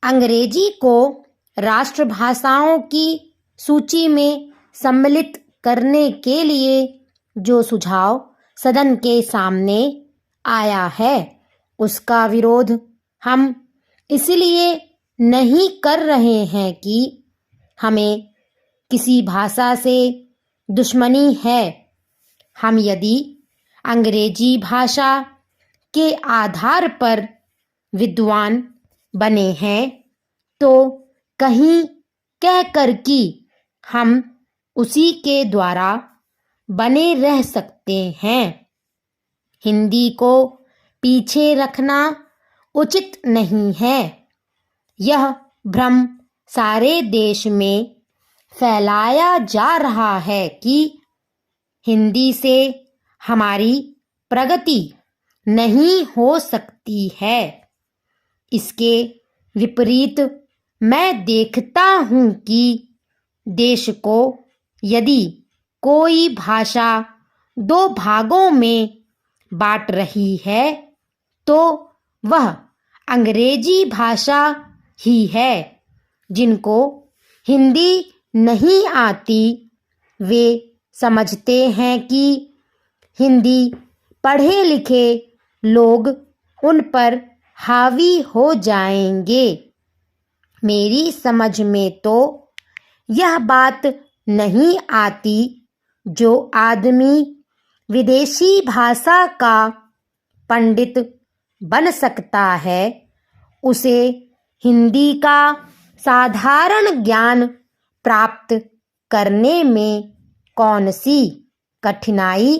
अंग्रेजी को राष्ट्रभाषाओं की सूची में सम्मिलित करने के लिए जो सुझाव सदन के सामने आया है उसका विरोध हम इसलिए नहीं कर रहे हैं कि हमें किसी भाषा से दुश्मनी है। हम यदि अंग्रेजी भाषा के आधार पर विद्वान बने हैं तो कहीं कहकर कि हम उसी के द्वारा बने रह सकते हैं। हिंदी को पीछे रखना उचित नहीं है। यह भ्रम सारे देश में फैलाया जा रहा है कि हिंदी से हमारी प्रगति नहीं हो सकती है। इसके विपरीत मैं देखता हूँ कि देश को यदि कोई भाषा दो भागों में बांट रही है तो वह अंग्रेजी भाषा ही है। जिनको हिंदी नहीं आती वे समझते हैं कि हिंदी पढ़े लिखे लोग उन पर हावी हो जाएंगे। मेरी समझ में तो यह बात नहीं आती जो आदमी विदेशी भाषा का पंडित बन सकता है उसे हिंदी का साधारण ज्ञान प्राप्त करने में कौन सी कठिनाई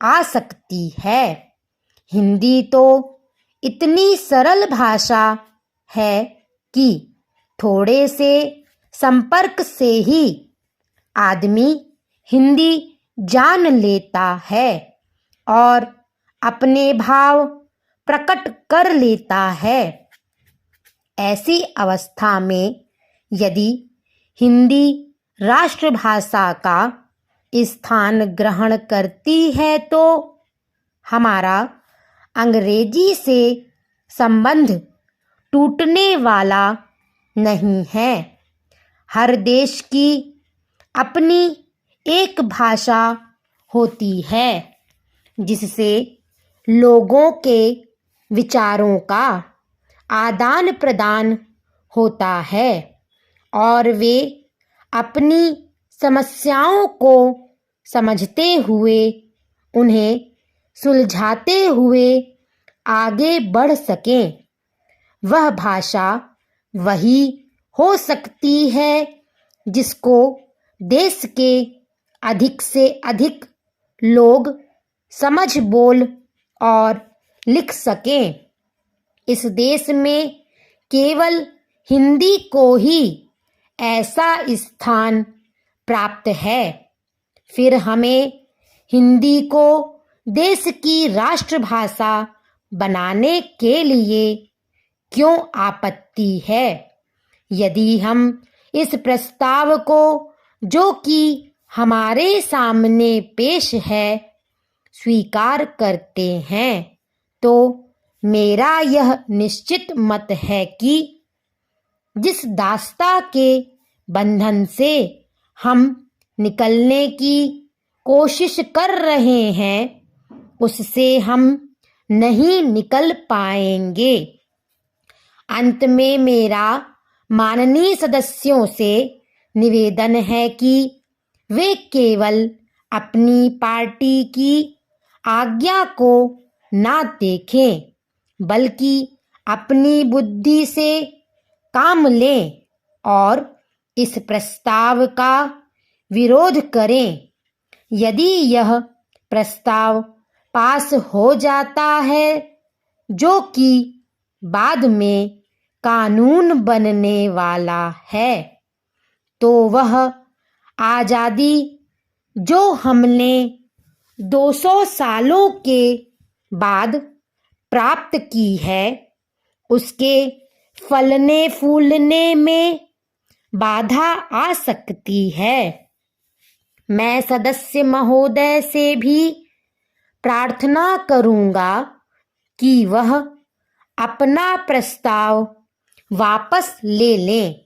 आ सकती है। हिंदी तो इतनी सरल भाषा है कि थोड़े से संपर्क से ही आदमी हिंदी जान लेता है और अपने भाव प्रकट कर लेता है। ऐसी अवस्था में यदि हिंदी राष्ट्रभाषा का स्थान ग्रहण करती है तो हमारा अंग्रेजी से संबंध टूटने वाला नहीं है। हर देश की अपनी एक भाषा होती है जिससे लोगों के विचारों का आदान प्रदान होता है और वे अपनी समस्याओं को समझते हुए उन्हें सुलझाते हुए आगे बढ़ सकें। वह भाषा वही हो सकती है जिसको देश के अधिक से अधिक लोग समझ बोल और लिख सकें। इस देश में केवल हिंदी को ही ऐसा स्थान प्राप्त है। फिर हमें हिंदी को देश की राष्ट्रभाषा बनाने के लिए क्यों आपत्ति है। यदि हम इस प्रस्ताव को जो कि हमारे सामने पेश है स्वीकार करते हैं तो मेरा यह निश्चित मत है कि जिस दास्ता के बंधन से हम निकलने की कोशिश कर रहे हैं उससे हम नहीं निकल पाएंगे। अंत में मेरा माननीय सदस्यों से निवेदन है कि वे केवल अपनी पार्टी की आज्ञा को ना देखें बल्कि अपनी बुद्धि से काम लें और इस प्रस्ताव का विरोध करें। यदि यह प्रस्ताव पास हो जाता है जो कि बाद में कानून बनने वाला है तो वह आज़ादी जो हमने 200 सालों के बाद प्राप्त की है उसके फलने फूलने में बाधा आ सकती है। मैं सदस्य महोदय से भी प्रार्थना करूंगा कि वह अपना प्रस्ताव वापस ले लें।